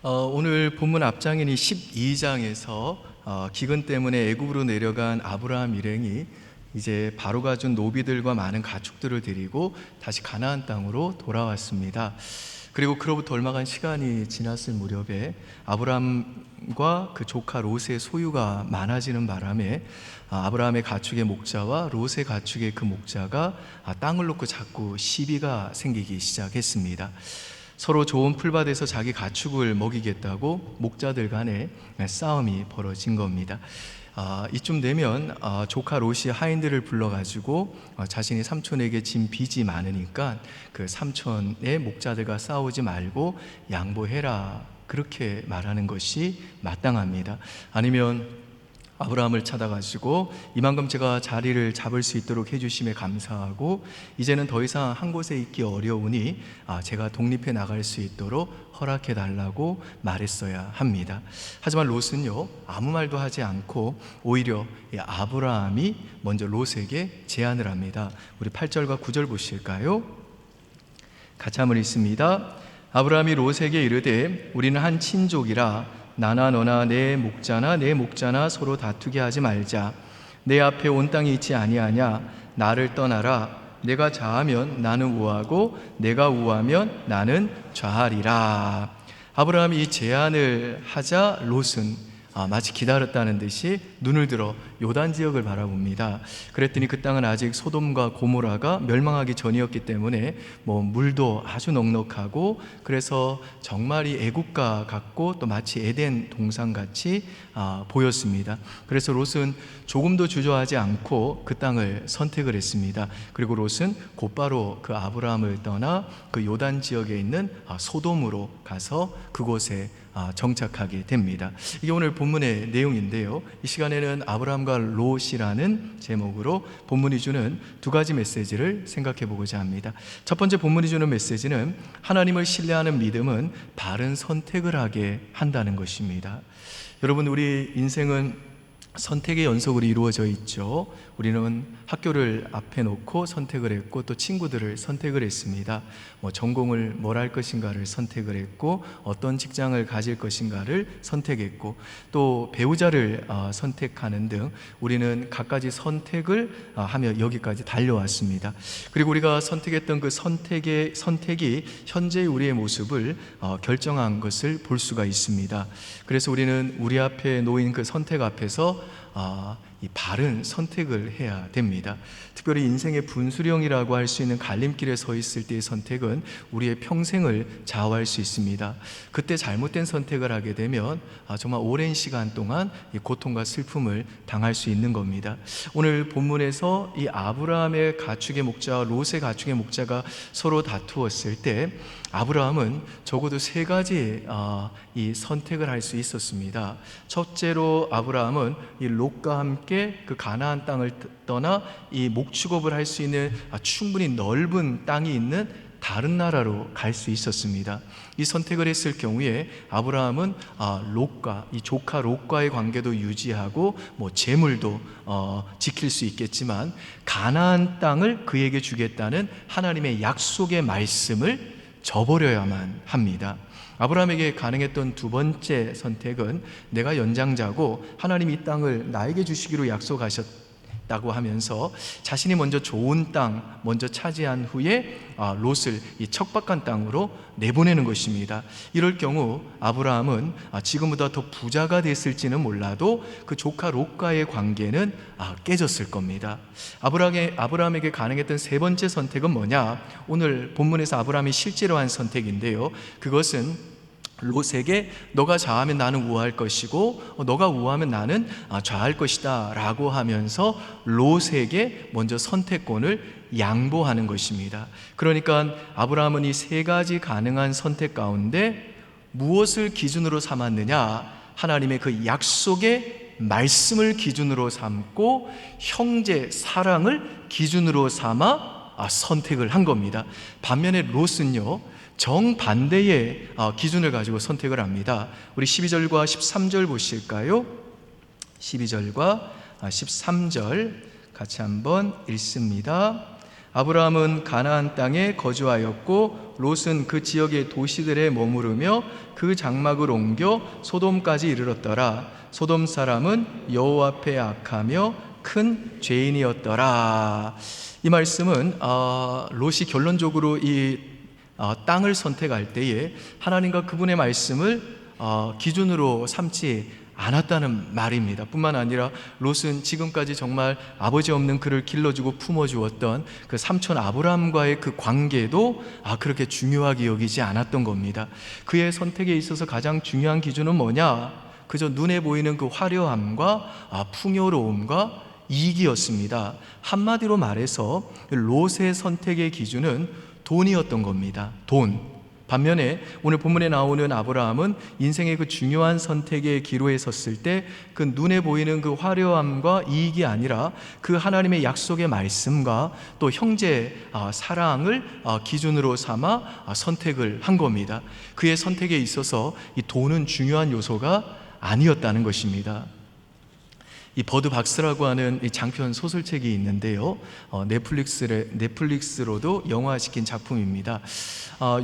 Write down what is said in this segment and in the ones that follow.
오늘 본문 앞장인 이 12장에서 기근 때문에 애굽으로 내려간 아브라함 일행이 이제 바로가 준 노비들과 많은 가축들을 데리고 다시 가나안 땅으로 돌아왔습니다. 그리고 그로부터 얼마간 시간이 지났을 무렵에 아브라함과 그 조카 롯의 소유가 많아지는 바람에 아브라함의 가축의 목자와 롯의 가축의 그 목자가 땅을 놓고 자꾸 시비가 생기기 시작했습니다. 서로 좋은 풀밭에서 자기 가축을 먹이겠다고 목자들 간에 싸움이 벌어진 겁니다. 이쯤 되면 조카 롯이 하인들을 불러가지고 자신이 삼촌에게 진 빚이 많으니까 그 삼촌의 목자들과 싸우지 말고 양보해라, 그렇게 말하는 것이 마땅합니다. 아니면 아브라함을 찾아가지고 이만큼 제가 자리를 잡을 수 있도록 해주심에 감사하고 이제는 더 이상 한 곳에 있기 어려우니 제가 독립해 나갈 수 있도록 허락해 달라고 말했어야 합니다. 하지만 롯은요, 아무 말도 하지 않고 오히려 아브라함이 먼저 롯에게 제안을 합니다. 우리 8절과 9절 보실까요? 같이 한번 읽습니다. 아브라함이 롯에게 이르되 우리는 한 친족이라 나나 너나 내 목자나 서로 다투게 하지 말자. 내 앞에 온 땅이 있지 아니하냐? 나를 떠나라. 내가 좌하면 나는 우하고 내가 우하면 나는 좌하리라. 아브라함이 이 제안을 하자 롯은 마치 기다렸다는 듯이 눈을 들어 요단 지역을 바라봅니다. 그랬더니 그 땅은 아직 소돔과 고모라가 멸망하기 전이었기 때문에 물도 아주 넉넉하고, 그래서 정말 이 애국가 같고 또 마치 에덴 동산같이 보였습니다. 그래서 롯은 조금도 주저하지 않고 그 땅을 선택을 했습니다. 그리고 롯은 곧바로 그 아브라함을 떠나 그 요단 지역에 있는 소돔으로 가서 그곳에 정착하게 됩니다. 이게 오늘 본문의 내용인데요, 이 시간에는 아브라함과 롯이라는 제목으로 본문이 주는 두 가지 메시지를 생각해 보고자 합니다. 첫 번째, 본문이 주는 메시지는 하나님을 신뢰하는 믿음은 바른 선택을 하게 한다는 것입니다. 여러분, 우리 인생은 선택의 연속으로 이루어져 있죠. 우리는 학교를 앞에 놓고 선택을 했고, 또 친구들을 선택을 했습니다. 전공을 뭘 할 것인가를 선택을 했고, 어떤 직장을 가질 것인가를 선택했고, 또 배우자를 선택하는 등 우리는 갖가지 선택을 하며 여기까지 달려왔습니다. 그리고 우리가 선택했던 그 선택이 현재 우리의 모습을 결정한 것을 볼 수가 있습니다. 그래서 우리는 우리 앞에 놓인 그 선택 앞에서 이 바른 선택을 해야 됩니다. 특별히 인생의 분수령이라고 할 수 있는 갈림길에 서 있을 때의 선택은 우리의 평생을 좌우할 수 있습니다. 그때 잘못된 선택을 하게 되면 정말 오랜 시간 동안 이 고통과 슬픔을 당할 수 있는 겁니다. 오늘 본문에서 이 아브라함의 가축의 목자와 롯의 가축의 목자가 서로 다투었을 때 아브라함은 적어도 세 가지 이 선택을 할 수 있었습니다. 첫째로 아브라함은 이 롯과 함께 그 가나안 땅을 떠나 이 목축업을 할 수 있는 충분히 넓은 땅이 있는 다른 나라로 갈 수 있었습니다. 이 선택을 했을 경우에 아브라함은 롯과 이 조카 롯과의 관계도 유지하고 재물도 지킬 수 있겠지만 가나안 땅을 그에게 주겠다는 하나님의 약속의 말씀을 저버려야만 합니다. 아브라함에게 가능했던 두 번째 선택은 내가 연장자고 하나님이 이 땅을 나에게 주시기로 약속하셨다고 하면서 자신이 먼저 좋은 땅 먼저 차지한 후에 롯을 이 척박한 땅으로 내보내는 것입니다. 이럴 경우 아브라함은 지금보다 더 부자가 됐을지는 몰라도 그 조카 롯과의 관계는 깨졌을 겁니다. 아브라함에게 가능했던 세 번째 선택은 뭐냐? 오늘 본문에서 아브라함이 실제로 한 선택인데요, 그것은 롯에게 너가 좌하면 나는 우할 것이고 너가 우하면 나는 좌할 것이다 라고 하면서 롯에게 먼저 선택권을 양보하는 것입니다. 그러니까 아브라함은 이 세 가지 가능한 선택 가운데 무엇을 기준으로 삼았느냐? 하나님의 그 약속의 말씀을 기준으로 삼고 형제 사랑을 기준으로 삼아 선택을 한 겁니다. 반면에 롯은요, 정반대의 기준을 가지고 선택을 합니다. 우리 12절과 13절 보실까요? 12절과 13절 같이 한번 읽습니다. 아브라함은 가나안 땅에 거주하였고 롯은 그 지역의 도시들에 머무르며 그 장막을 옮겨 소돔까지 이르렀더라. 소돔 사람은 여호와 앞에 악하며 큰 죄인이었더라. 이 말씀은 롯이 결론적으로 이 땅을 선택할 때에 하나님과 그분의 말씀을 기준으로 삼지 않았다는 말입니다. 뿐만 아니라 롯은 지금까지 정말 아버지 없는 그를 길러주고 품어주었던 그 삼촌 아브라함과의 그 관계도 그렇게 중요하게 여기지 않았던 겁니다. 그의 선택에 있어서 가장 중요한 기준은 뭐냐? 그저 눈에 보이는 그 화려함과 풍요로움과 이익이었습니다. 한마디로 말해서 롯의 선택의 기준은 돈이었던 겁니다. 돈. 반면에 오늘 본문에 나오는 아브라함은 인생의 그 중요한 선택의 기로에 섰을 때 그 눈에 보이는 그 화려함과 이익이 아니라 그 하나님의 약속의 말씀과 또 형제 사랑을 기준으로 삼아 선택을 한 겁니다. 그의 선택에 있어서 이 돈은 중요한 요소가 아니었다는 것입니다. 이 버드 박스라고 하는 이 장편 소설책이 있는데요, 넷플릭스로도 영화화시킨 작품입니다.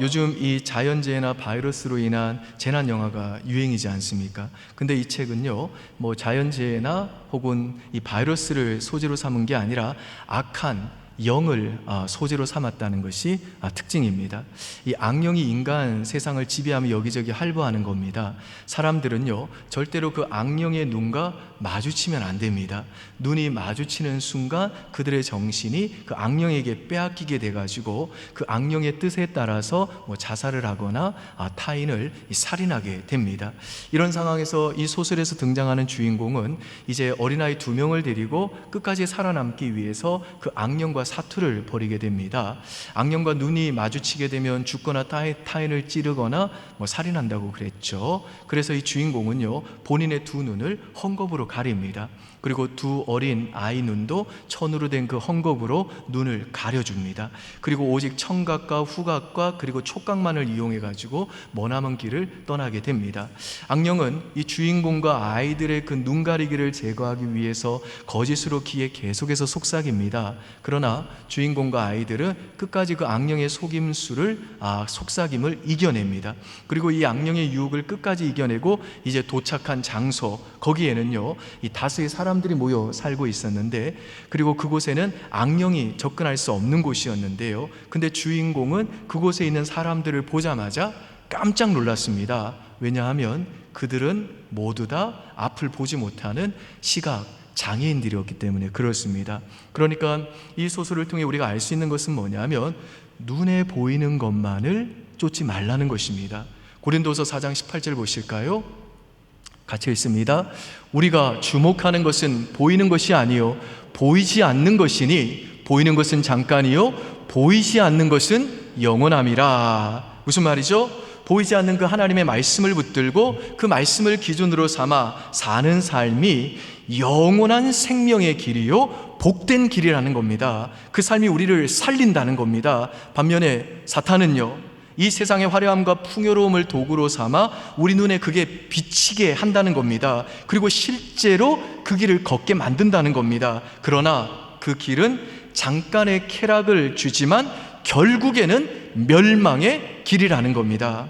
요즘 이 자연재해나 바이러스로 인한 재난 영화가 유행이지 않습니까? 근데 이 책은요, 뭐 자연재해나 혹은 이 바이러스를 소재로 삼은 게 아니라 악한 영을 소재로 삼았다는 것이 특징입니다. 이 악령이 인간 세상을 지배하며 여기저기 할보하는 겁니다. 사람들은요, 절대로 그 악령의 눈과 마주치면 안 됩니다. 눈이 마주치는 순간 그들의 정신이 그 악령에게 빼앗기게 돼가지고 그 악령의 뜻에 따라서 자살을 하거나 타인을 살인하게 됩니다. 이런 상황에서 이 소설에서 등장하는 주인공은 이제 어린아이 2명을 데리고 끝까지 살아남기 위해서 그 악령과 사투를 벌이게 됩니다. 악령과 눈이 마주치게 되면 죽거나 타인을 찌르거나 살인한다고 그랬죠. 그래서 이 주인공은요, 본인의 2눈을 헝겊으로 가립니다. 그리고 2 어린 아이 눈도 천으로 된 그 헝겊으로 눈을 가려줍니다. 그리고 오직 청각과 후각과 그리고 촉각만을 이용해 가지고 머나먼 길을 떠나게 됩니다. 악령은 이 주인공과 아이들의 그 눈 가리기를 제거하기 위해서 거짓으로 귀에 계속해서 속삭입니다. 그러나 주인공과 아이들은 끝까지 그 악령의 속삭임을 이겨냅니다. 그리고 이 악령의 유혹을 끝까지 이겨내고 이제 도착한 장소, 거기에는요, 이 다수의 사람들이 모여 살고 있었는데, 그리고 그곳에는 악령이 접근할 수 없는 곳이었는데요, 근데 주인공은 그곳에 있는 사람들을 보자마자 깜짝 놀랐습니다. 왜냐하면 그들은 모두 다 앞을 보지 못하는 시각 장애인들이었기 때문에 그렇습니다. 그러니까 이 소설을 통해 우리가 알 수 있는 것은 뭐냐면 눈에 보이는 것만을 쫓지 말라는 것입니다. 고린도서 4장 18절 보실까요? 같이 읽습니다. 우리가 주목하는 것은 보이는 것이 아니요 보이지 않는 것이니 보이는 것은 잠깐이요 보이지 않는 것은 영원함이라. 무슨 말이죠? 보이지 않는 그 하나님의 말씀을 붙들고 그 말씀을 기준으로 삼아 사는 삶이 영원한 생명의 길이요 복된 길이라는 겁니다. 그 삶이 우리를 살린다는 겁니다. 반면에 사탄은요, 이 세상의 화려함과 풍요로움을 도구로 삼아 우리 눈에 그게 비치게 한다는 겁니다. 그리고 실제로 그 길을 걷게 만든다는 겁니다. 그러나 그 길은 잠깐의 쾌락을 주지만 결국에는 멸망의 길이라는 겁니다.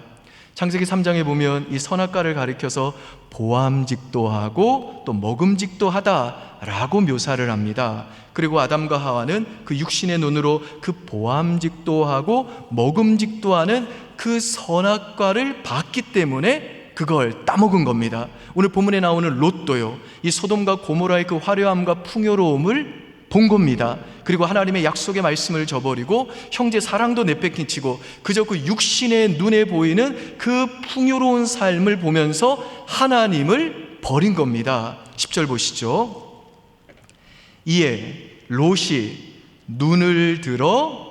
창세기 3장에 보면 이 선악과를 가리켜서 보암직도 하고 또 먹음직도 하다라고 묘사를 합니다. 그리고 아담과 하와는 그 육신의 눈으로 그 보암직도 하고 먹음직도 하는 그 선악과를 봤기 때문에 그걸 따먹은 겁니다. 오늘 본문에 나오는 롯도요, 이 소돔과 고모라의 그 화려함과 풍요로움을 본 겁니다. 그리고 하나님의 약속의 말씀을 저버리고 형제 사랑도 내팽개치고 그저 그 육신의 눈에 보이는 그 풍요로운 삶을 보면서 하나님을 버린 겁니다. 10절 보시죠. 이에 롯이 눈을 들어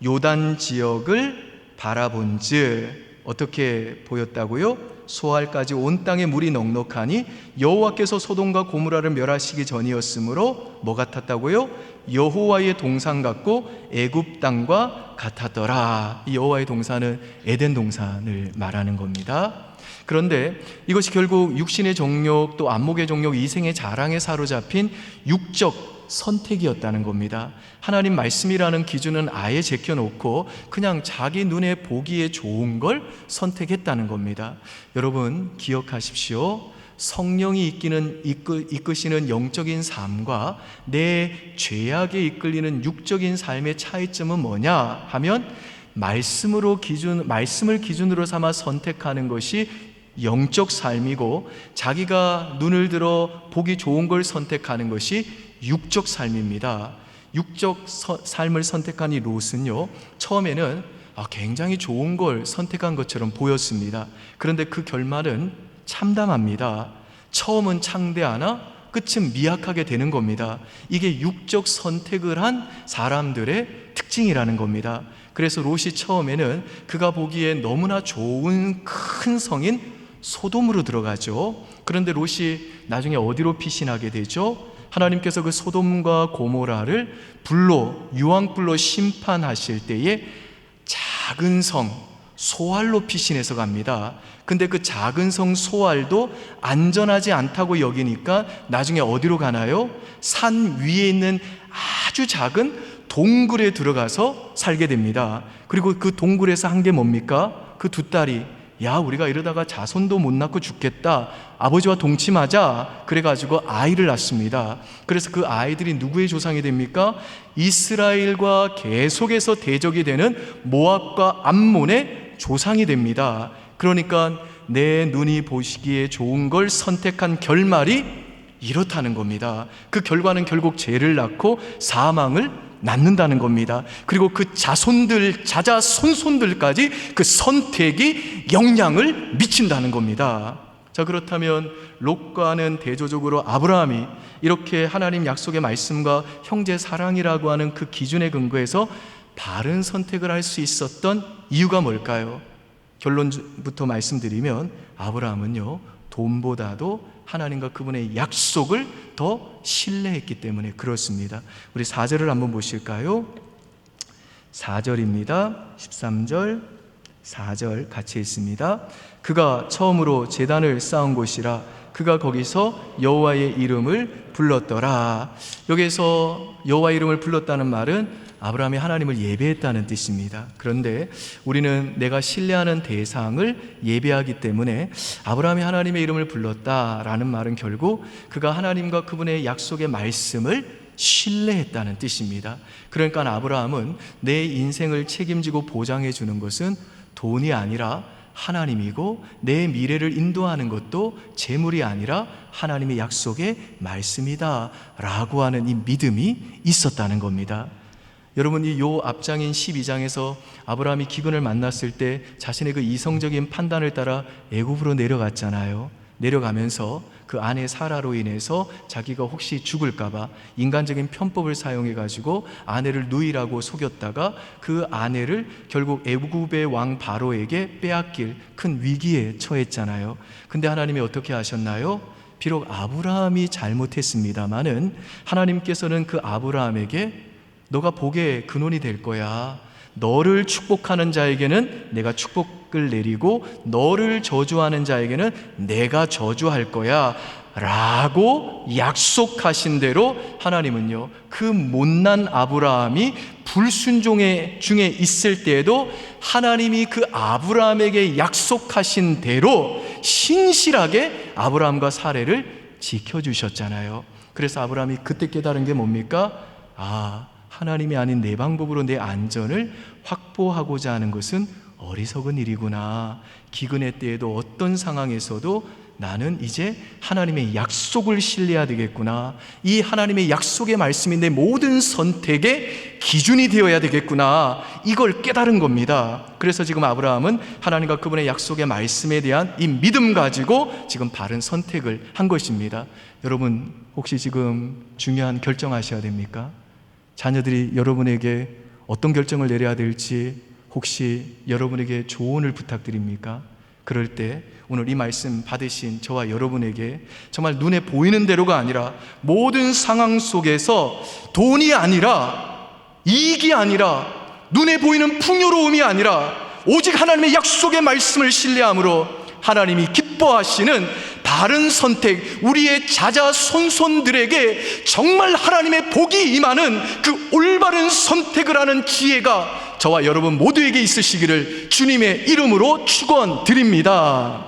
요단 지역을 바라본즉 어떻게 보였다고요? 소알까지 온 땅에 물이 넉넉하니 여호와께서 소돔과 고모라를 멸하시기 전이었으므로 뭐 같았다고요? 여호와의 동산 같고 애굽 땅과 같았더라. 이 여호와의 동산은 에덴 동산을 말하는 겁니다. 그런데 이것이 결국 육신의 정욕 또 안목의 정욕 이생의 자랑에 사로잡힌 육적 선택이었다는 겁니다. 하나님 말씀이라는 기준은 아예 제껴놓고 그냥 자기 눈에 보기에 좋은 걸 선택했다는 겁니다. 여러분 기억하십시오. 성령이 이끄시는 영적인 삶과 내 죄악에 이끌리는 육적인 삶의 차이점은 뭐냐 하면 말씀을 기준으로 삼아 선택하는 것이 영적 삶이고, 자기가 눈을 들어 보기 좋은 걸 선택하는 것이 육적 삶입니다. 육적 삶을 선택한 이 롯은요, 처음에는 굉장히 좋은 걸 선택한 것처럼 보였습니다. 그런데 그 결말은 참담합니다. 처음은 창대하나 끝은 미약하게 되는 겁니다. 이게 육적 선택을 한 사람들의 특징이라는 겁니다. 그래서 롯이 처음에는 그가 보기에 너무나 좋은 큰 성인 소돔으로 들어가죠. 그런데 롯이 나중에 어디로 피신하게 되죠? 하나님께서 그 소돔과 고모라를 유황불로 심판하실 때에 작은 성 소알로 피신해서 갑니다. 근데 그 작은 성 소알도 안전하지 않다고 여기니까 나중에 어디로 가나요? 산 위에 있는 아주 작은 동굴에 들어가서 살게 됩니다. 그리고 그 동굴에서 한 게 뭡니까? 그 두 딸이 우리가 이러다가 자손도 못 낳고 죽겠다, 아버지와 동침하자, 그래가지고 아이를 낳습니다. 그래서 그 아이들이 누구의 조상이 됩니까? 이스라엘과 계속해서 대적이 되는 모압과 암몬의 조상이 됩니다. 그러니까 내 눈이 보시기에 좋은 걸 선택한 결말이 이렇다는 겁니다. 그 결과는 결국 죄를 낳고 사망을 낳는다는 겁니다. 그리고 그 자손들까지 그 선택이 영향을 미친다는 겁니다. 자, 그렇다면 롯과는 대조적으로 아브라함이 이렇게 하나님 약속의 말씀과 형제 사랑이라고 하는 그 기준에 근거해서 바른 선택을 할 수 있었던 이유가 뭘까요? 결론부터 말씀드리면 아브라함은요, 돈보다도 하나님과 그분의 약속을 더 신뢰했기 때문에 그렇습니다. 우리 4절을 한번 보실까요? 4절입니다. 13절, 4절 같이 읽습니다. 그가 처음으로 제단을 쌓은 곳이라 그가 거기서 여호와의 이름을 불렀더라. 여기서 여호와 이름을 불렀다는 말은 아브라함이 하나님을 예배했다는 뜻입니다. 그런데 우리는 내가 신뢰하는 대상을 예배하기 때문에 아브라함이 하나님의 이름을 불렀다라는 말은 결국 그가 하나님과 그분의 약속의 말씀을 신뢰했다는 뜻입니다. 그러니까 아브라함은 내 인생을 책임지고 보장해 주는 것은 돈이 아니라 하나님이고, 내 미래를 인도하는 것도 재물이 아니라 하나님의 약속의 말씀이다 라고 하는 이 믿음이 있었다는 겁니다. 여러분, 이 앞장인 12장에서 아브라함이 기근을 만났을 때 자신의 그 이성적인 판단을 따라 애굽으로 내려갔잖아요. 내려가면서 그 아내 사라로 인해서 자기가 혹시 죽을까봐 인간적인 편법을 사용해가지고 아내를 누이라고 속였다가 그 아내를 결국 애굽의 왕 바로에게 빼앗길 큰 위기에 처했잖아요. 근데 하나님이 어떻게 하셨나요? 비록 아브라함이 잘못했습니다마는 하나님께서는 그 아브라함에게 너가 복의 근원이 될 거야. 너를 축복하는 자에게는 내가 축복을 내리고 너를 저주하는 자에게는 내가 저주할 거야 라고 약속하신 대로 하나님은요, 그 못난 아브라함이 불순종의 중에 있을 때에도 하나님이 그 아브라함에게 약속하신 대로 신실하게 아브라함과 사례를 지켜주셨잖아요. 그래서 아브라함이 그때 깨달은 게 뭡니까? 하나님이 아닌 내 방법으로 내 안전을 확보하고자 하는 것은 어리석은 일이구나. 기근의 때에도 어떤 상황에서도 나는 이제 하나님의 약속을 신뢰해야 되겠구나. 이 하나님의 약속의 말씀이 내 모든 선택의 기준이 되어야 되겠구나. 이걸 깨달은 겁니다. 그래서 지금 아브라함은 하나님과 그분의 약속의 말씀에 대한 이 믿음 가지고 지금 바른 선택을 한 것입니다. 여러분, 혹시 지금 중요한 결정하셔야 됩니까? 자녀들이 여러분에게 어떤 결정을 내려야 될지 혹시 여러분에게 조언을 부탁드립니까? 그럴 때 오늘 이 말씀 받으신 저와 여러분에게 정말 눈에 보이는 대로가 아니라 모든 상황 속에서 돈이 아니라 이익이 아니라 눈에 보이는 풍요로움이 아니라 오직 하나님의 약속의 말씀을 신뢰함으로 하나님이 기뻐하시는 바른 선택, 우리의 자자손손들에게 정말 하나님의 복이 임하는 그 올바른 선택을 하는 기회가 저와 여러분 모두에게 있으시기를 주님의 이름으로 축원드립니다.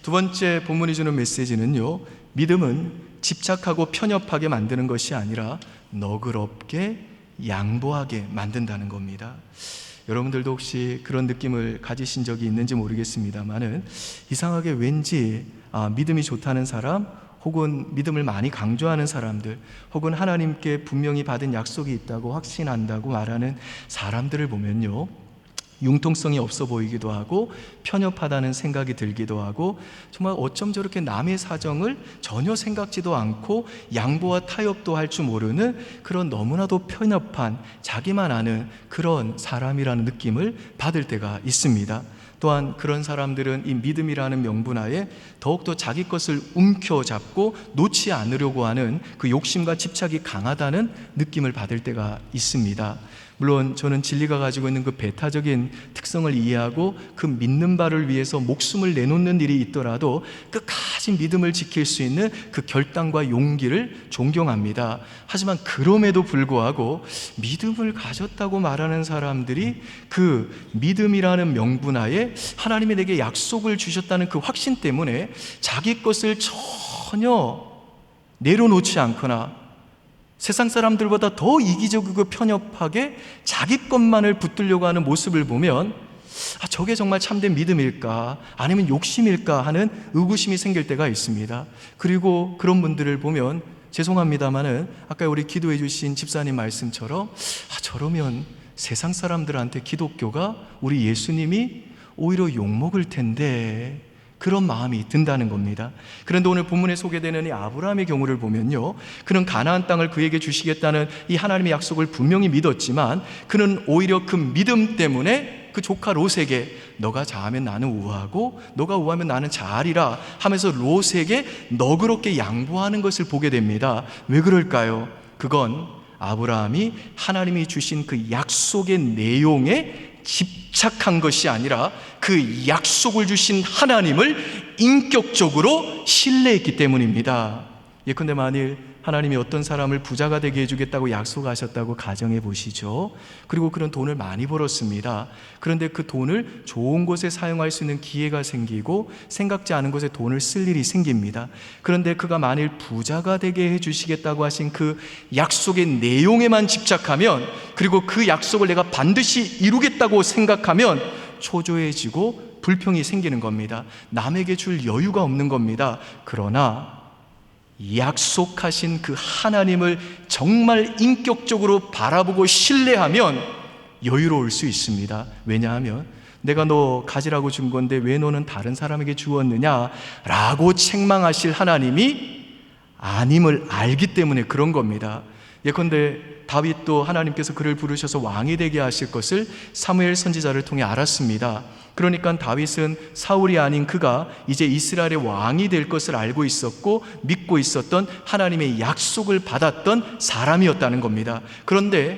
두 번째 본문이 주는 메시지는요, 믿음은 집착하고 편협하게 만드는 것이 아니라 너그럽게 양보하게 만든다는 겁니다. 여러분들도 혹시 그런 느낌을 가지신 적이 있는지 모르겠습니다만은 이상하게 왠지 믿음이 좋다는 사람, 혹은 믿음을 많이 강조하는 사람들, 혹은 하나님께 분명히 받은 약속이 있다고 확신한다고 말하는 사람들을 보면요, 융통성이 없어 보이기도 하고 편협하다는 생각이 들기도 하고, 정말 어쩜 저렇게 남의 사정을 전혀 생각지도 않고 양보와 타협도 할 줄 모르는 그런 너무나도 편협한, 자기만 아는 그런 사람이라는 느낌을 받을 때가 있습니다. 또한 그런 사람들은 이 믿음이라는 명분하에 더욱더 자기 것을 움켜잡고 놓지 않으려고 하는 그 욕심과 집착이 강하다는 느낌을 받을 때가 있습니다. 물론 저는 진리가 가지고 있는 그 배타적인 특성을 이해하고 그 믿는 바를 위해서 목숨을 내놓는 일이 있더라도 끝까지 믿음을 지킬 수 있는 그 결단과 용기를 존경합니다. 하지만 그럼에도 불구하고 믿음을 가졌다고 말하는 사람들이 그 믿음이라는 명분하에 하나님이 내게 약속을 주셨다는 그 확신 때문에 자기 것을 전혀 내려놓지 않거나 세상 사람들보다 더 이기적이고 편협하게 자기 것만을 붙들려고 하는 모습을 보면 저게 정말 참된 믿음일까 아니면 욕심일까 하는 의구심이 생길 때가 있습니다. 그리고 그런 분들을 보면 죄송합니다마는 아까 우리 기도해 주신 집사님 말씀처럼 저러면 세상 사람들한테 기독교가, 우리 예수님이 오히려 욕먹을 텐데, 그런 마음이 든다는 겁니다. 그런데 오늘 본문에 소개되는 이 아브라함의 경우를 보면요, 그는 가나안 땅을 그에게 주시겠다는 이 하나님의 약속을 분명히 믿었지만 그는 오히려 그 믿음 때문에 그 조카 롯에게 너가 자하면 나는 우하고 너가 우하면 나는 자하리라 하면서 롯에게 너그럽게 양보하는 것을 보게 됩니다. 왜 그럴까요? 그건 아브라함이 하나님이 주신 그 약속의 내용에 집착한 것이 아니라 그 약속을 주신 하나님을 인격적으로 신뢰했기 때문입니다. 예컨대 만일 하나님이 어떤 사람을 부자가 되게 해주겠다고 약속하셨다고 가정해 보시죠. 그리고 그런 돈을 많이 벌었습니다. 그런데 그 돈을 좋은 곳에 사용할 수 있는 기회가 생기고 생각지 않은 곳에 돈을 쓸 일이 생깁니다. 그런데 그가 만일 부자가 되게 해주시겠다고 하신 그 약속의 내용에만 집착하면, 그리고 그 약속을 내가 반드시 이루겠다고 생각하면 초조해지고 불평이 생기는 겁니다. 남에게 줄 여유가 없는 겁니다. 그러나 약속하신 그 하나님을 정말 인격적으로 바라보고 신뢰하면 여유로울 수 있습니다. 왜냐하면 내가 너 가지라고 준 건데 왜 너는 다른 사람에게 주었느냐 라고 책망하실 하나님이 아님을 알기 때문에 그런 겁니다. 예컨대 다윗도 하나님께서 그를 부르셔서 왕이 되게 하실 것을 사무엘 선지자를 통해 알았습니다. 그러니까 다윗은 사울이 아닌 그가 이제 이스라엘의 왕이 될 것을 알고 있었고 믿고 있었던 하나님의 약속을 받았던 사람이었다는 겁니다. 그런데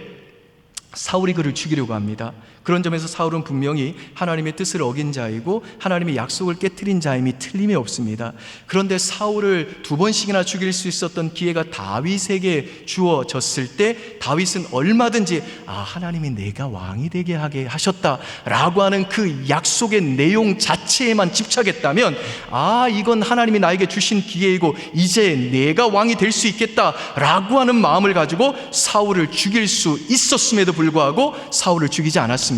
사울이 그를 죽이려고 합니다. 그런 점에서 사울은 분명히 하나님의 뜻을 어긴 자이고 하나님의 약속을 깨트린 자임이 틀림이 없습니다. 그런데 사울을 2번씩이나 죽일 수 있었던 기회가 다윗에게 주어졌을 때 다윗은 얼마든지 하나님이 내가 왕이 되게 하게 하셨다라고 하는 그 약속의 내용 자체에만 집착했다면 이건 하나님이 나에게 주신 기회이고 이제 내가 왕이 될 수 있겠다라고 하는 마음을 가지고 사울을 죽일 수 있었음에도 불구하고 사울을 죽이지 않았습니다.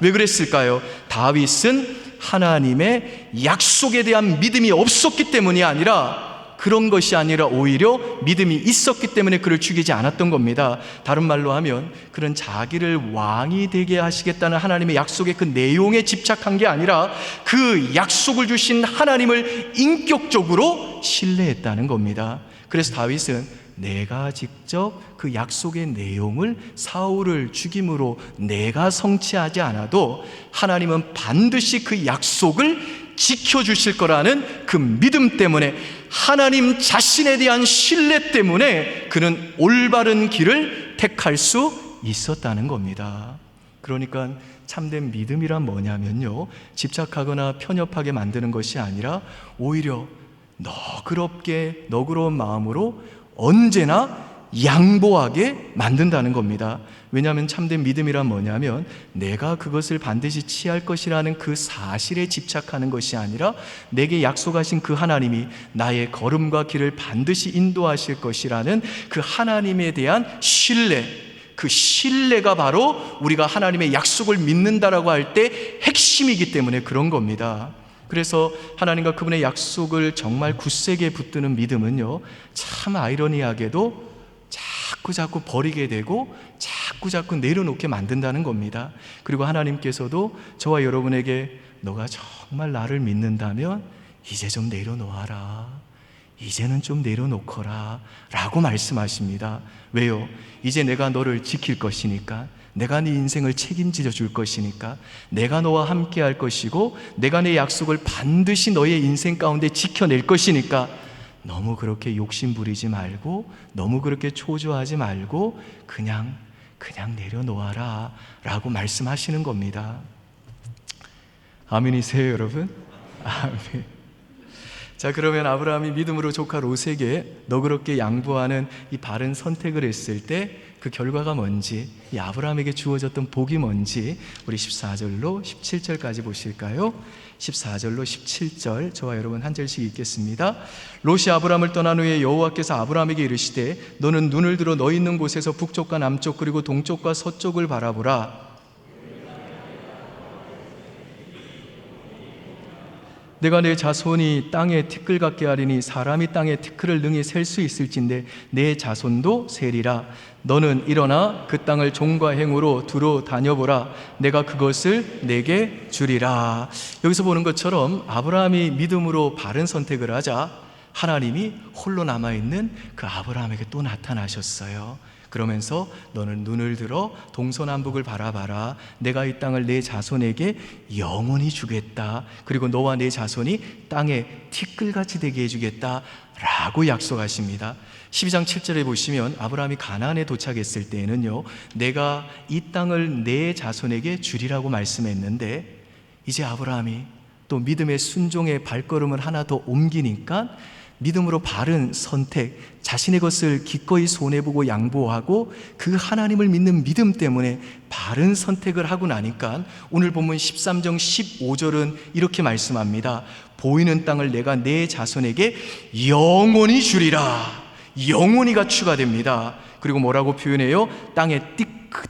왜 그랬을까요? 다윗은 하나님의 약속에 대한 믿음이 없었기 때문이 아니라, 그런 것이 아니라 오히려 믿음이 있었기 때문에 그를 죽이지 않았던 겁니다. 다른 말로 하면 그는 자기를 왕이 되게 하시겠다는 하나님의 약속의 그 내용에 집착한 게 아니라 그 약속을 주신 하나님을 인격적으로 신뢰했다는 겁니다. 그래서 다윗은 내가 직접 그 약속의 내용을 사울을 죽임으로 내가 성취하지 않아도 하나님은 반드시 그 약속을 지켜주실 거라는 그 믿음 때문에, 하나님 자신에 대한 신뢰 때문에 그는 올바른 길을 택할 수 있었다는 겁니다. 그러니까 참된 믿음이란 뭐냐면요, 집착하거나 편협하게 만드는 것이 아니라 오히려 너그러운 마음으로 언제나 양보하게 만든다는 겁니다. 왜냐하면 참된 믿음이란 뭐냐면 내가 그것을 반드시 취할 것이라는 그 사실에 집착하는 것이 아니라 내게 약속하신 그 하나님이 나의 걸음과 길을 반드시 인도하실 것이라는 그 하나님에 대한 신뢰, 그 신뢰가 바로 우리가 하나님의 약속을 믿는다라고 할 때 핵심이기 때문에 그런 겁니다. 그래서 하나님과 그분의 약속을 정말 굳세게 붙드는 믿음은요, 참 아이러니하게도 자꾸 버리게 되고 자꾸 내려놓게 만든다는 겁니다. 그리고 하나님께서도 저와 여러분에게 너가 정말 나를 믿는다면 이제 좀 내려놓아라, 이제는 좀 내려놓거라 라고 말씀하십니다. 왜요? 이제 내가 너를 지킬 것이니까, 내가 네 인생을 책임져 줄 것이니까, 내가 너와 함께 할 것이고 내가 내 약속을 반드시 너의 인생 가운데 지켜낼 것이니까 너무 그렇게 욕심 부리지 말고 너무 그렇게 초조하지 말고 그냥 내려놓아라 라고 말씀하시는 겁니다. 아멘이세요, 여러분? 아멘. 자, 그러면 아브라함이 믿음으로 조카 롯에게 너그럽게 양보하는 이 바른 선택을 했을 때 그 결과가 뭔지, 이 아브라함에게 주어졌던 복이 뭔지 우리 14절로 17절까지 보실까요? 14절로 17절 저와 여러분 한 절씩 읽겠습니다. 롯이 아브라함을 떠난 후에 여호와께서 아브라함에게 이르시되 너는 눈을 들어 너 있는 곳에서 북쪽과 남쪽 그리고 동쪽과 서쪽을 바라보라. 내가 내 자손이 땅에 티끌 같게 하리니 사람이 땅에 티끌을 능히 셀 수 있을진데 내 자손도 세리라. 너는 일어나 그 땅을 종과 행으로 두루 다녀보라. 내가 그것을 내게 주리라. 여기서 보는 것처럼 아브라함이 믿음으로 바른 선택을 하자 하나님이 홀로 남아있는 그 아브라함에게 또 나타나셨어요. 그러면서 너는 눈을 들어 동서남북을 바라봐라. 내가 이 땅을 내 자손에게 영원히 주겠다. 그리고 너와 내 자손이 땅에 티끌같이 되게 해주겠다 라고 약속하십니다. 12장 7절에 보시면 아브라함이 가나안에 도착했을 때에는요, 내가 이 땅을 내 자손에게 주리라고 말씀했는데 이제 아브라함이 또 믿음의 순종의 발걸음을 하나 더 옮기니까 믿음으로 바른 선택, 자신의 것을 기꺼이 손해보고 양보하고 그 하나님을 믿는 믿음 때문에 바른 선택을 하고 나니까 오늘 본문 13장 15절은 이렇게 말씀합니다. 보이는 땅을 내가 내 자손에게 영원히 주리라. 영원히가 추가됩니다. 그리고 뭐라고 표현해요? 땅에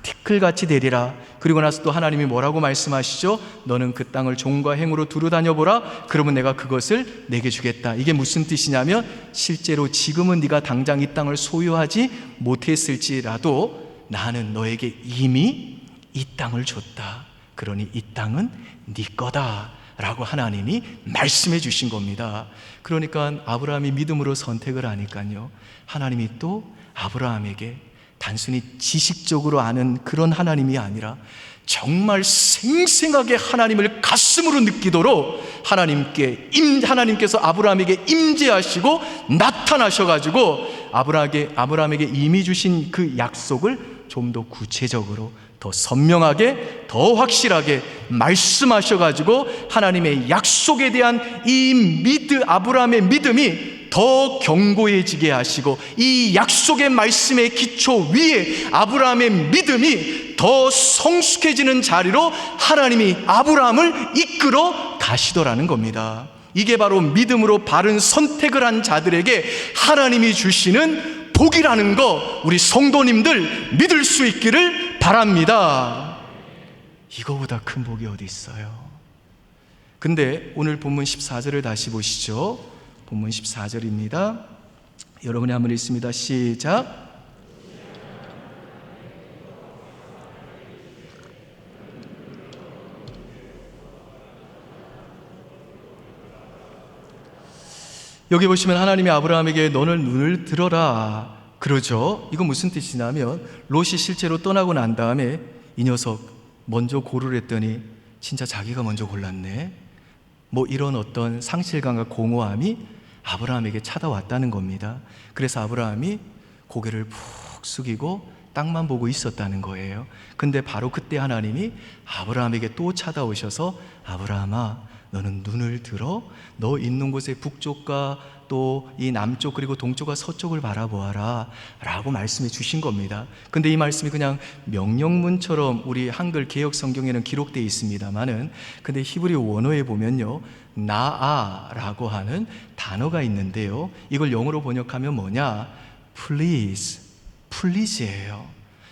티끌같이 되리라. 그리고 나서 또 하나님이 뭐라고 말씀하시죠? 너는 그 땅을 종과 행으로 두루 다녀보라. 그러면 내가 그것을 내게 주겠다. 이게 무슨 뜻이냐면 실제로 지금은 네가 당장 이 땅을 소유하지 못했을지라도 나는 너에게 이미 이 땅을 줬다. 그러니 이 땅은 네 거다 라고 하나님이 말씀해 주신 겁니다. 그러니까 아브라함이 믿음으로 선택을 하니까요, 하나님이 또 아브라함에게 단순히 지식적으로 아는 그런 하나님이 아니라 정말 생생하게 하나님을 가슴으로 느끼도록 하나님께서 아브라함에게 임재하시고 나타나셔가지고 아브라함에게 이미 주신 그 약속을 좀 더 구체적으로, 더 선명하게, 더 확실하게 말씀하셔가지고 하나님의 약속에 대한 아브라함의 믿음이 더 견고해지게 하시고 이 약속의 말씀의 기초 위에 아브라함의 믿음이 더 성숙해지는 자리로 하나님이 아브라함을 이끌어 가시더라는 겁니다. 이게 바로 믿음으로 바른 선택을 한 자들에게 하나님이 주시는 복이라는 거, 우리 성도님들 믿을 수 있기를 바랍니다. 이거보다 큰 복이 어디 있어요? 근데 오늘 본문 14절을 다시 보시죠. 본문 14절입니다. 여러분이 한번 읽습니다. 시작. 여기 보시면 하나님이 아브라함에게 너는 눈을 들어라 그러죠. 이건 무슨 뜻이냐면 롯이 실제로 떠나고 난 다음에 이 녀석 먼저 고를 했더니 진짜 자기가 먼저 골랐네, 뭐 이런 어떤 상실감과 공허함이 아브라함에게 찾아왔다는 겁니다. 그래서 아브라함이 고개를 푹 숙이고 땅만 보고 있었다는 거예요. 근데 바로 그때 하나님이 아브라함에게 또 찾아오셔서 아브라함아 너는 눈을 들어 너 있는 곳의 북쪽과 또 이 남쪽 그리고 동쪽과 서쪽을 바라보아라 라고 말씀해 주신 겁니다. 근데 이 말씀이 그냥 명령문처럼 우리 한글 개역 성경에는 기록되어 있습니다만은, 근데 히브리 원어에 보면요, 나아라고 하는 단어가 있는데요, 이걸 영어로 번역하면 뭐냐? please예요.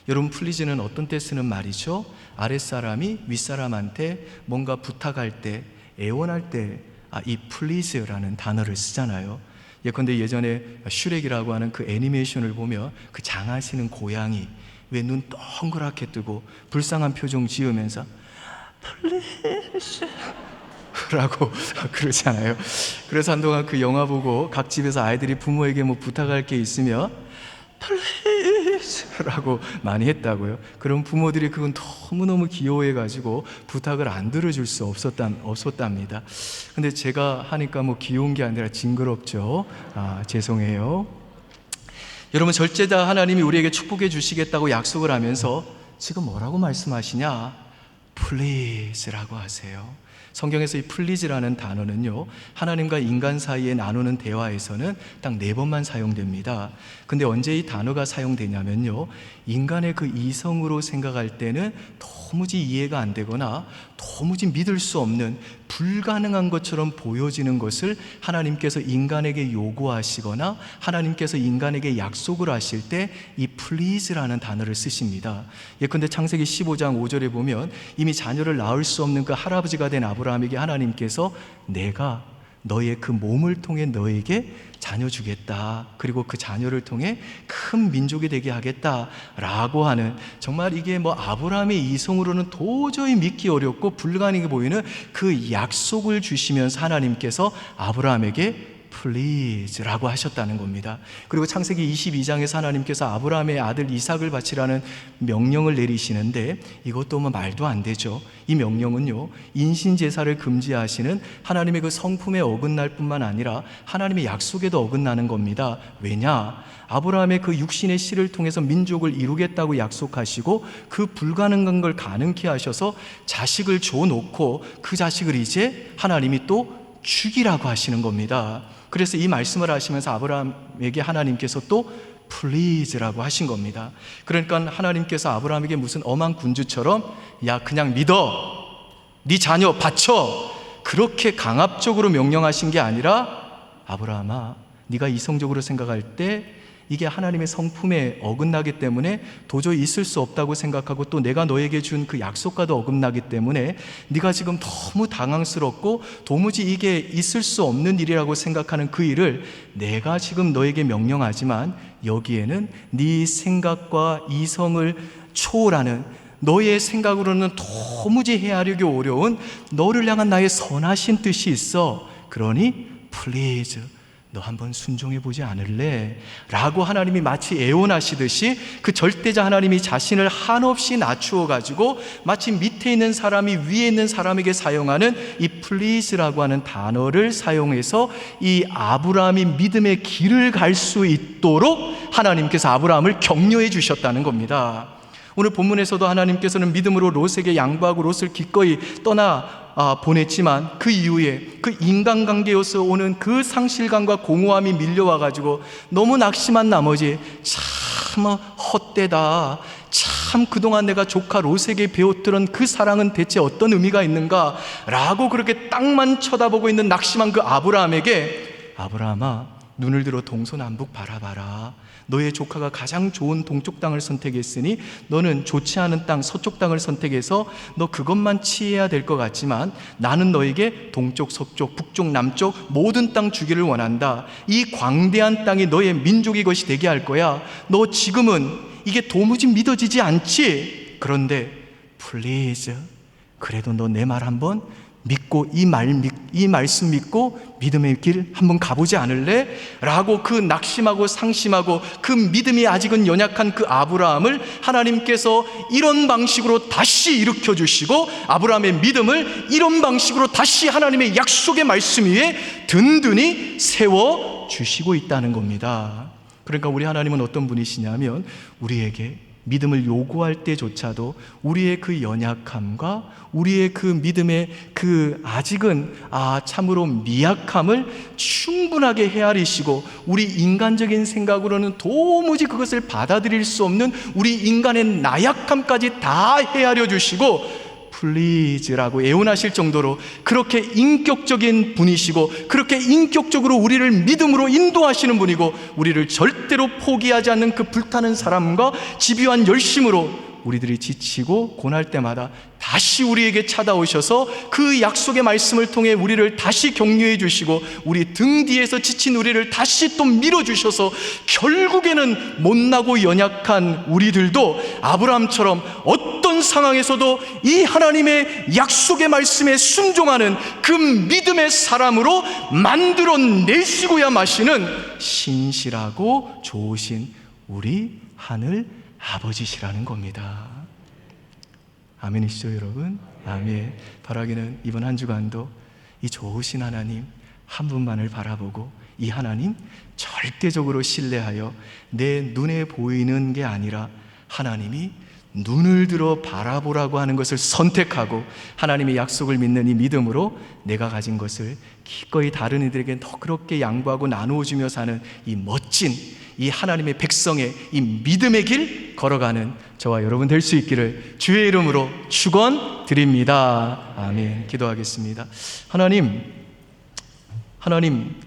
여러분, please는 어떤 때 쓰는 말이죠? 아랫사람이 윗사람한테 뭔가 부탁할 때, 애원할 때 이 please라는 단어를 쓰잖아요. 예컨대 예전에 슈렉이라고 하는 그 애니메이션을 보면 그 장하시는 고양이 왜 눈 동그랗게 뜨고 불쌍한 표정 지으면서 please 라고 그러잖아요. 그래서 한동안 그 영화 보고 각 집에서 아이들이 부모에게 뭐 부탁할 게 있으면 please 라고 많이 했다고요. 그럼 부모들이 그건 너무너무 귀여워해가지고 부탁을 안 들어줄 수 없었답니다. 근데 제가 하니까 뭐 귀여운 게 아니라 징그럽죠. 죄송해요. 여러분, 절제자 하나님이 우리에게 축복해 주시겠다고 약속을 하면서 지금 뭐라고 말씀하시냐? please라고 하세요. 성경에서 이 please라는 단어는요, 하나님과 인간 사이에 나누는 대화에서는 딱 4번만 사용됩니다. 근데 언제 이 단어가 사용되냐면요, 인간의 그 이성으로 생각할 때는 도무지 이해가 안 되거나 도무지 믿을 수 없는 불가능한 것처럼 보여지는 것을 하나님께서 인간에게 요구하시거나 하나님께서 인간에게 약속을 하실 때 이 please라는 단어를 쓰십니다. 예컨대 창세기 15장 5절에 보면 이미 자녀를 낳을 수 없는 그 할아버지가 된 아브라함에게 하나님께서 내가 너의 그 몸을 통해 너에게 자녀 주겠다, 그리고 그 자녀를 통해 큰 민족이 되게 하겠다 라고 하는, 정말 이게 뭐 아브라함의 이성으로는 도저히 믿기 어렵고 불가능해 보이는 그 약속을 주시면서 하나님께서 아브라함에게 please라고 하셨다는 겁니다. 그리고 창세기 22장에서 하나님께서 아브라함의 아들 이삭을 바치라는 명령을 내리시는데 이것도 뭐 말도 안 되죠. 이 명령은요, 인신제사를 금지하시는 하나님의 그 성품에 어긋날 뿐만 아니라 하나님의 약속에도 어긋나는 겁니다. 왜냐? 아브라함의 그 육신의 씨를 통해서 민족을 이루겠다고 약속하시고 그 불가능한 걸 가능케 하셔서 자식을 줘놓고 그 자식을 이제 하나님이 또 죽이라고 하시는 겁니다. 그래서 이 말씀을 하시면서 아브라함에게 하나님께서 또 please라고 하신 겁니다. 그러니까 하나님께서 아브라함에게 무슨 엄한 군주처럼 야 그냥 믿어, 네 자녀 바쳐, 그렇게 강압적으로 명령하신 게 아니라 아브라함아, 네가 이성적으로 생각할 때 이게 하나님의 성품에 어긋나기 때문에 도저히 있을 수 없다고 생각하고 또 내가 너에게 준 그 약속과도 어긋나기 때문에 네가 지금 너무 당황스럽고 도무지 이게 있을 수 없는 일이라고 생각하는 그 일을 내가 지금 너에게 명령하지만 여기에는 네 생각과 이성을 초월하는, 너의 생각으로는 도무지 헤아리기 어려운 너를 향한 나의 선하신 뜻이 있어. 그러니 please 너 한번 순종해 보지 않을래? 라고 하나님이 마치 애원하시듯이 그 절대자 하나님이 자신을 한없이 낮추어 가지고 마치 밑에 있는 사람이 위에 있는 사람에게 사용하는 이 please라고 하는 단어를 사용해서 이 아브라함이 믿음의 길을 갈 수 있도록 하나님께서 아브라함을 격려해 주셨다는 겁니다. 오늘 본문에서도 하나님께서는 믿음으로 롯에게 양보하고 롯을 기꺼이 떠나 보냈지만 그 이후에 그 인간관계에서 오는 그 상실감과 공허함이 밀려와가지고 너무 낙심한 나머지 참 헛되다, 참 그동안 내가 조카 롯에게 배웠던 그 사랑은 대체 어떤 의미가 있는가 라고 그렇게 땅만 쳐다보고 있는 낙심한 그 아브라함에게 아브라함아, 눈을 들어 동서남북 바라봐라. 너의 조카가 가장 좋은 동쪽 땅을 선택했으니 너는 좋지 않은 땅 서쪽 땅을 선택해서 너 그것만 취해야 될 것 같지만 나는 너에게 동쪽 서쪽 북쪽 남쪽 모든 땅 주기를 원한다. 이 광대한 땅이 너의 민족의 것이 되게 할 거야. 너 지금은 이게 도무지 믿어지지 않지? 그런데 플리즈, 그래도 너 내 말 한번 믿고 이 말씀 믿고 믿음의 길 한번 가보지 않을래? 라고 그 낙심하고 상심하고 그 믿음이 아직은 연약한 그 아브라함을 하나님께서 이런 방식으로 다시 일으켜 주시고 아브라함의 믿음을 이런 방식으로 다시 하나님의 약속의 말씀 위에 든든히 세워 주시고 있다는 겁니다. 그러니까 우리 하나님은 어떤 분이시냐면 우리에게 믿음을 요구할 때조차도 우리의 그 연약함과 우리의 그 믿음의 그 아직은 참으로 미약함을 충분하게 헤아리시고, 우리 인간적인 생각으로는 도무지 그것을 받아들일 수 없는 우리 인간의 나약함까지 다 헤아려 주시고 플리즈라고 애원하실 정도로 그렇게 인격적인 분이시고, 그렇게 인격적으로 우리를 믿음으로 인도하시는 분이고, 우리를 절대로 포기하지 않는 그 불타는 사람과 집요한 열심으로 우리들이 지치고 고날 때마다 다시 우리에게 찾아오셔서 그 약속의 말씀을 통해 우리를 다시 격려해 주시고, 우리 등 뒤에서 지친 우리를 다시 또 밀어주셔서 결국에는 못나고 연약한 우리들도 아브라함처럼 어떤 상황에서도 이 하나님의 약속의 말씀에 순종하는 그 믿음의 사람으로 만들어내시고야 마시는 신실하고 좋으신 우리 하늘 아버지시라는 겁니다. 아멘이시죠, 여러분? 아멘. 바라기는 이번 한 주간도 이 좋으신 하나님 한 분만을 바라보고, 이 하나님 절대적으로 신뢰하여 내 눈에 보이는 게 아니라 하나님이 눈을 들어 바라보라고 하는 것을 선택하고, 하나님의 약속을 믿는 이 믿음으로 내가 가진 것을 기꺼이 다른 이들에게 더 그렇게 양보하고 나누어 주며 사는 이 멋진 이 하나님의 백성의 이 믿음의 길 걸어가는 저와 여러분 될 수 있기를 주의 이름으로 축원드립니다. 아멘. 기도하겠습니다. 하나님,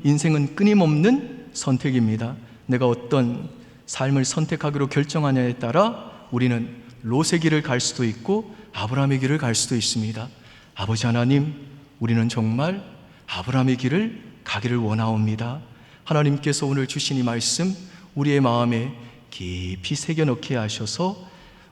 인생은 끊임없는 선택입니다. 내가 어떤 삶을 선택하기로 결정하냐에 따라 우리는 롯의 길을 갈 수도 있고 아브라함의 길을 갈 수도 있습니다. 아버지 하나님, 우리는 정말 아브라함의 길을 가기를 원하옵니다. 하나님께서 오늘 주신 이 말씀 우리의 마음에 깊이 새겨넣게 하셔서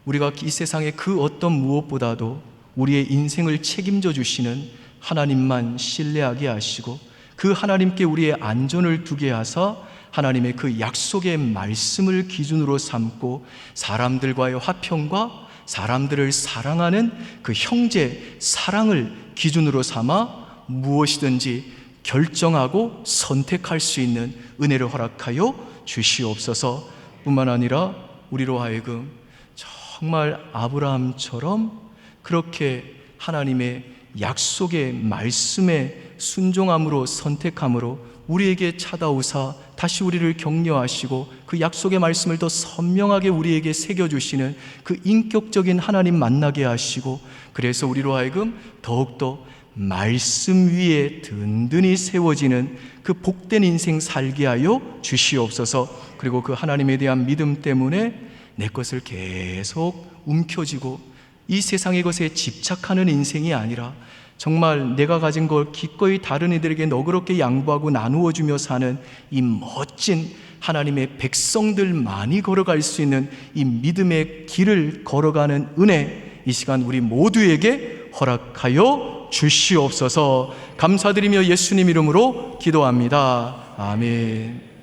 우리가 이 세상의 그 어떤 무엇보다도 우리의 인생을 책임져 주시는 하나님만 신뢰하게 하시고, 그 하나님께 우리의 안전을 두게 하사 하나님의 그 약속의 말씀을 기준으로 삼고, 사람들과의 화평과 사람들을 사랑하는 그 형제 사랑을 기준으로 삼아 무엇이든지 결정하고 선택할 수 있는 은혜를 허락하여 주시옵소서. 뿐만 아니라 우리로 하여금 정말 아브라함처럼 그렇게 하나님의 약속의 말씀에 순종함으로 선택함으로 우리에게 찾아오사 다시 우리를 격려하시고 그 약속의 말씀을 더 선명하게 우리에게 새겨주시는 그 인격적인 하나님 만나게 하시고, 그래서 우리로 하여금 더욱더 말씀 위에 든든히 세워지는 그 복된 인생 살게 하여 주시옵소서. 그리고 그 하나님에 대한 믿음 때문에 내 것을 계속 움켜쥐고 이 세상의 것에 집착하는 인생이 아니라 정말 내가 가진 걸 기꺼이 다른 이들에게 너그럽게 양보하고 나누어 주며 사는 이 멋진 하나님의 백성들만이 걸어갈 수 있는 이 믿음의 길을 걸어가는 은혜, 이 시간 우리 모두에게 허락하여 주시옵소서. 감사드리며 예수님 이름으로 기도합니다. 아멘.